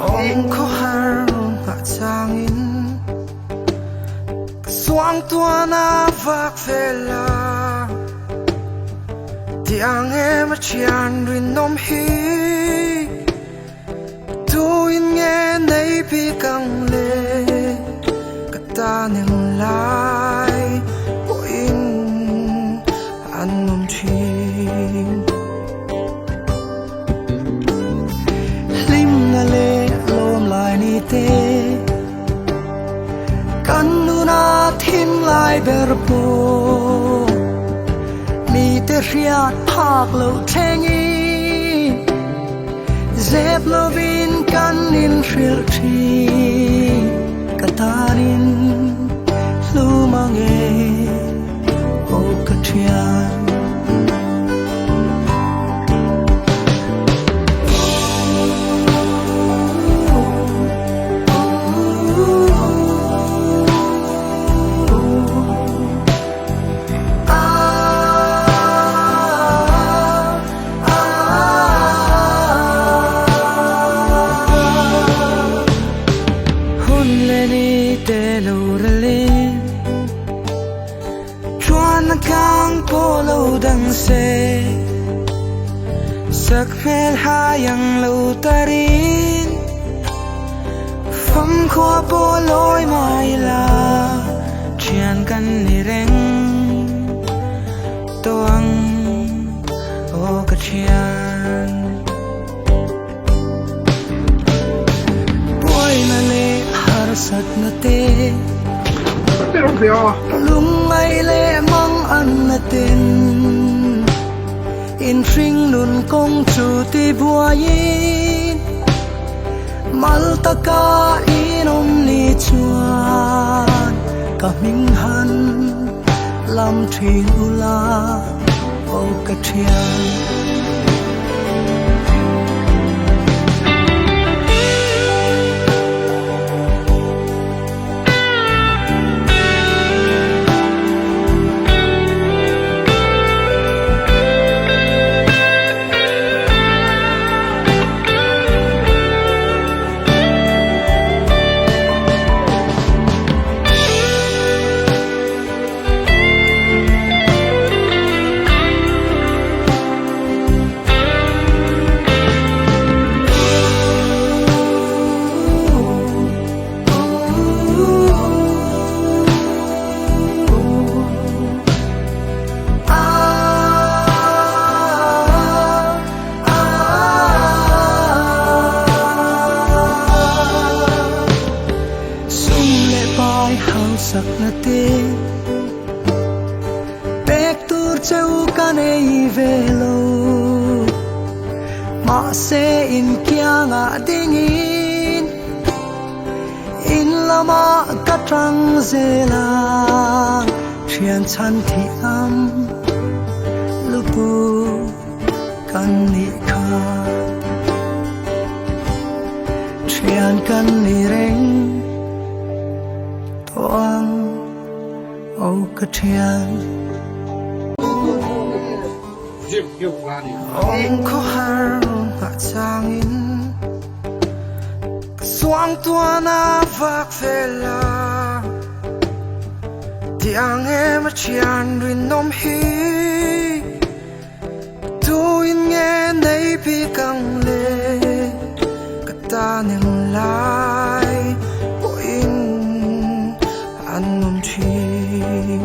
ông có harung hạ changin suang tua na vak vela tiang em chian rin nom hi tuin nghe nay bi căng lệ kata neng lai boin an nom chin lim na le lom lai ni te kan nu na thim lai ber po mi te riat phak lo thengi zep lovin kan in ril thi katarin lu mange o katrian kang polo dang se sak mel hayang lo tarin fam kho poloi mai la chian kan ni reng toang o ka chian boy na le har sat na te lung ai le mong an na tin in ring nun kong chu ti bua yin mal ta ka inom ni chuan ka ming han lam thin ula o ka thian sak na te pek tur cheu kan ei velo ma se in kyanga dingin in lama katrang zela thian chan thi am lupu kan ni kha thian kan ni reng toang o ka thian ông có harung hạ changin suang tua na vak vela tiang em chian rin nom hi tuin nghe nay bi căng lệ kata neng lai boin an nom chin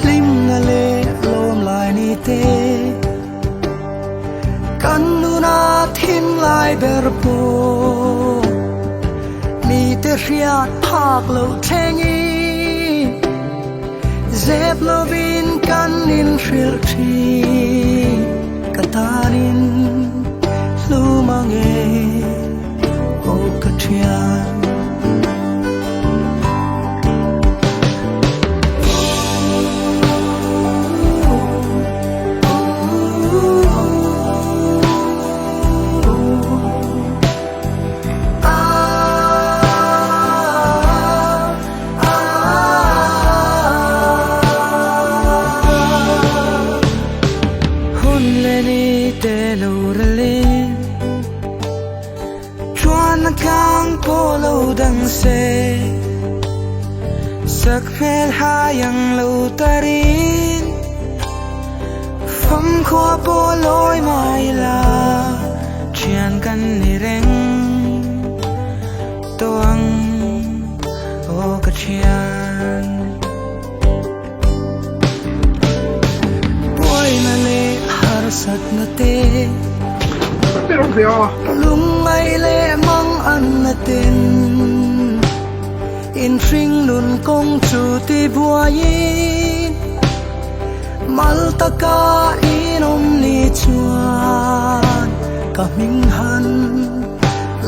lim na le lom lai ni te kan nu na thim lai ber po mi te riat phak lo thengi zep lovin kan in ril thi katarin lu mange o katrian hun le ni te lo ra le chuan kang po lo dang se sak mel ha yang lo tarin pham khua po loi mai la chian kan ni reng toang o ka chian boy na le har sat na te lung mai le mang an na tin in phring nun kong chu ti bua yin mal ta ka inom ni chuan ka ming han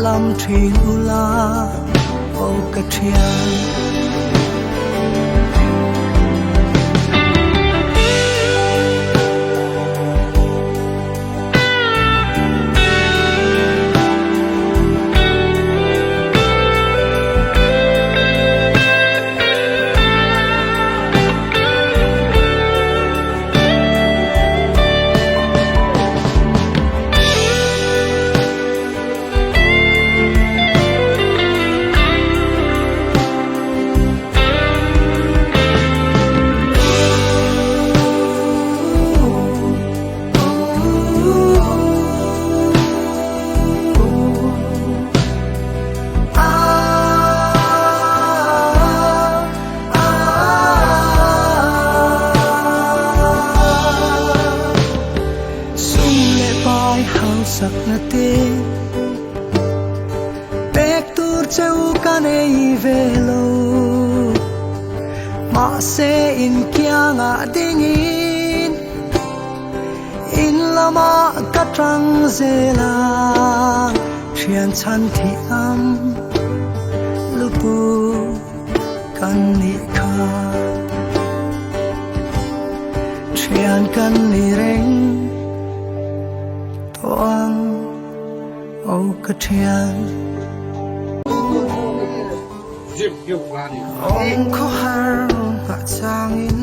lam thin ula o ka thian sak na te pek tur cheu kan ei velo ma se in kya nga dingin in lama ka trang zela thian chan thi am lupu kan ni kha thian kan ni reng toang o ka thian ong ko har nga changin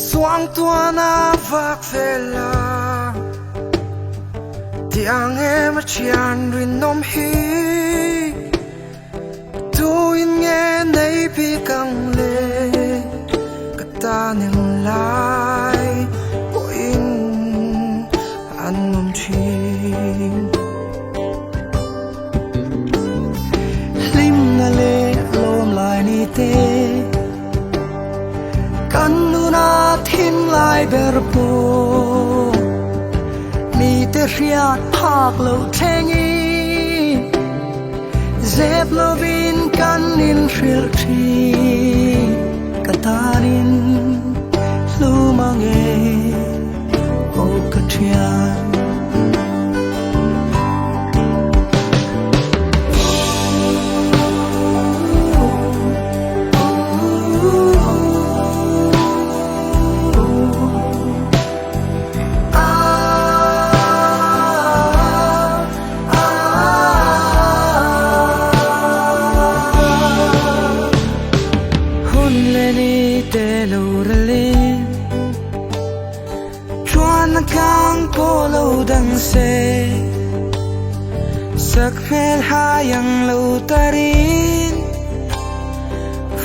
suang tua na vak vela tiang em chian rin nom hi tu in nghe nei pi kang le ka ta ning lai ko in an nom chin lim na le lom lai ni te kan nu na thin lai ber po mi te riat phak lo thengi zep lovin kan in ril thi katarin lu mange o kathian kang po lo dang se sak mel ha yang lo tarin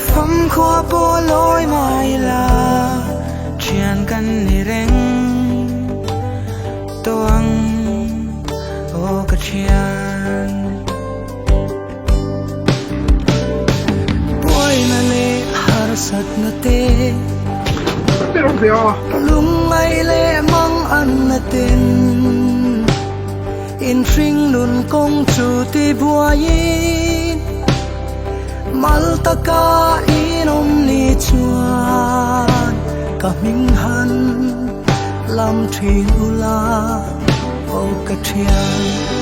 pham khua po loi mai la chian kan ni reng toang o ka chian boy na le har sat na te lung mai le mang an na tin in phring nun kong chu ti bua yin mal ta ka inom ni chuan ka ming han lam thin ula o ka thian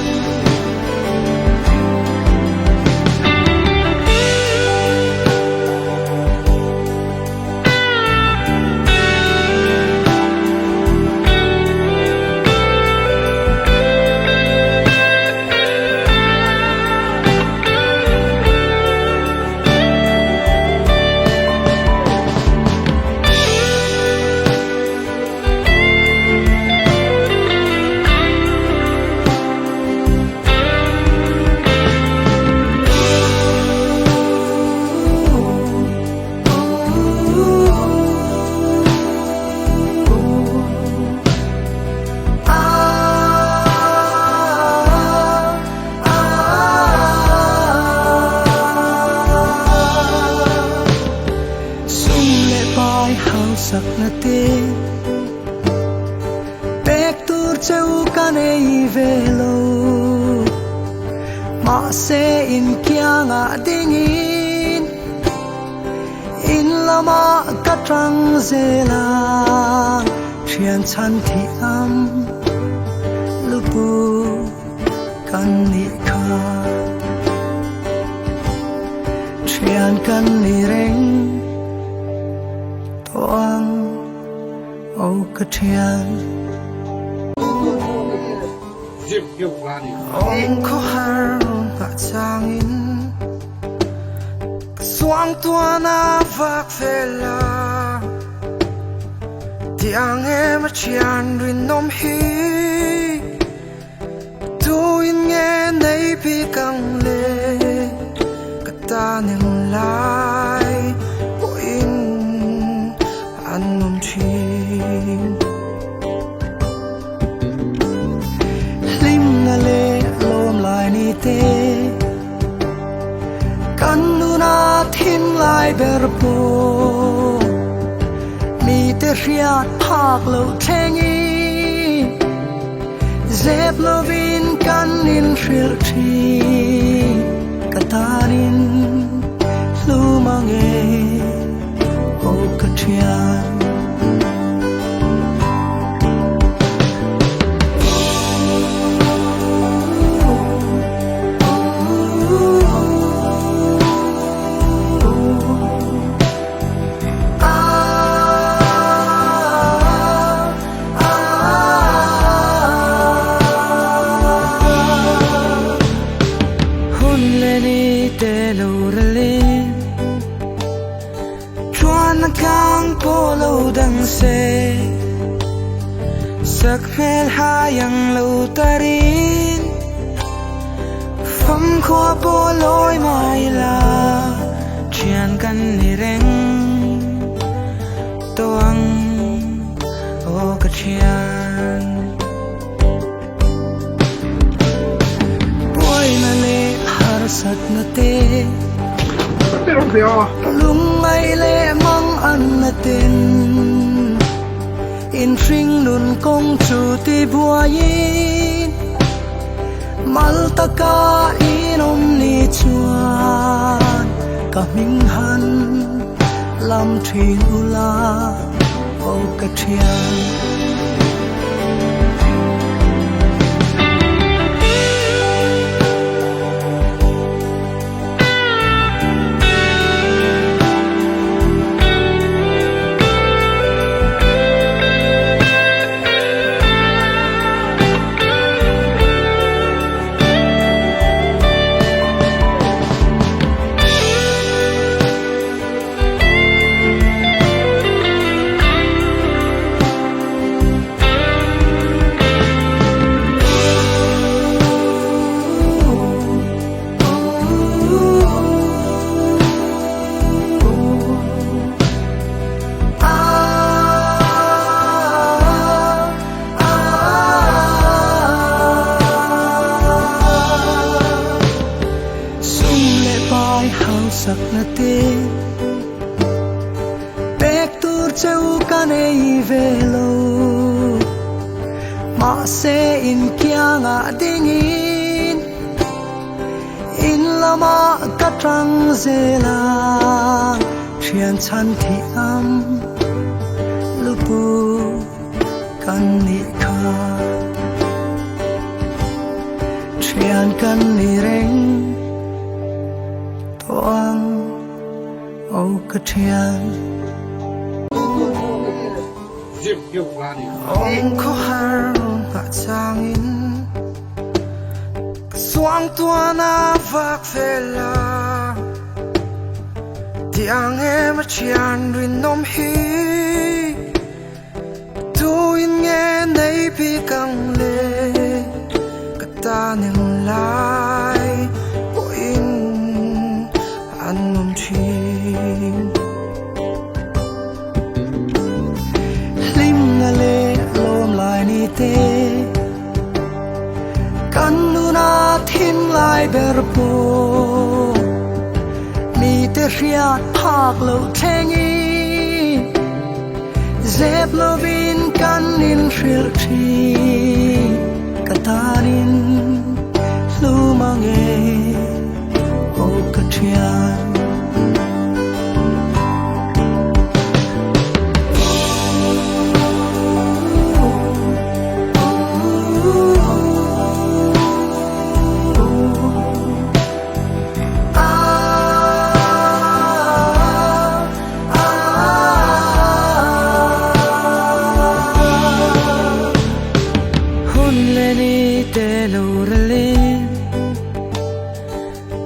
châu can ei velo ma se in kia nga dingin in lama katrang zela thian chan thi am lupu kan ni kha thian kan ni reng toang au ka thian ông có har ngã changin suang tua na vak vela tiang em chian rin nom hi tu in nghe nei pi kang le kata ning lai po in an nom chin le lom lai ni te kan nu na thim lai ber po mi te riat phak lo thengi zep lovin kan in ril thi katarin lu mange o kathian se sak mel hayang lo tarin pham khua po loi mai la chian kan ni reng toang o ka chian boy na le har sat na te lung mai le mang an na tin in ring nun kong chu ti bua yin mal ta ka inom ni chuan ka ming han lam thin ula o ka thian sak na te pek tur châu can ei velo ma se in kia nga dingin in lama katrang zela thian chan thi am lupu kan ni kha thian kan ni reng toang au ka thian ông có har ngã changin suang tua na vak vela tiang em chian rin nom hi tu in nghe nei pi kang le kata ning lai po in an nom chin lim na le lom lai ni te kan nu na thim lai ber po mi te riat phak lo thengi zep lovin kan in ril thi Mun le ni te lo ralin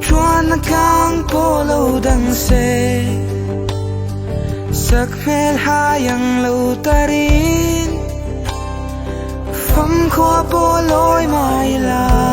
Chuan kang polo dang se Sak mel hayang lo tarin Pham khua po lối mai la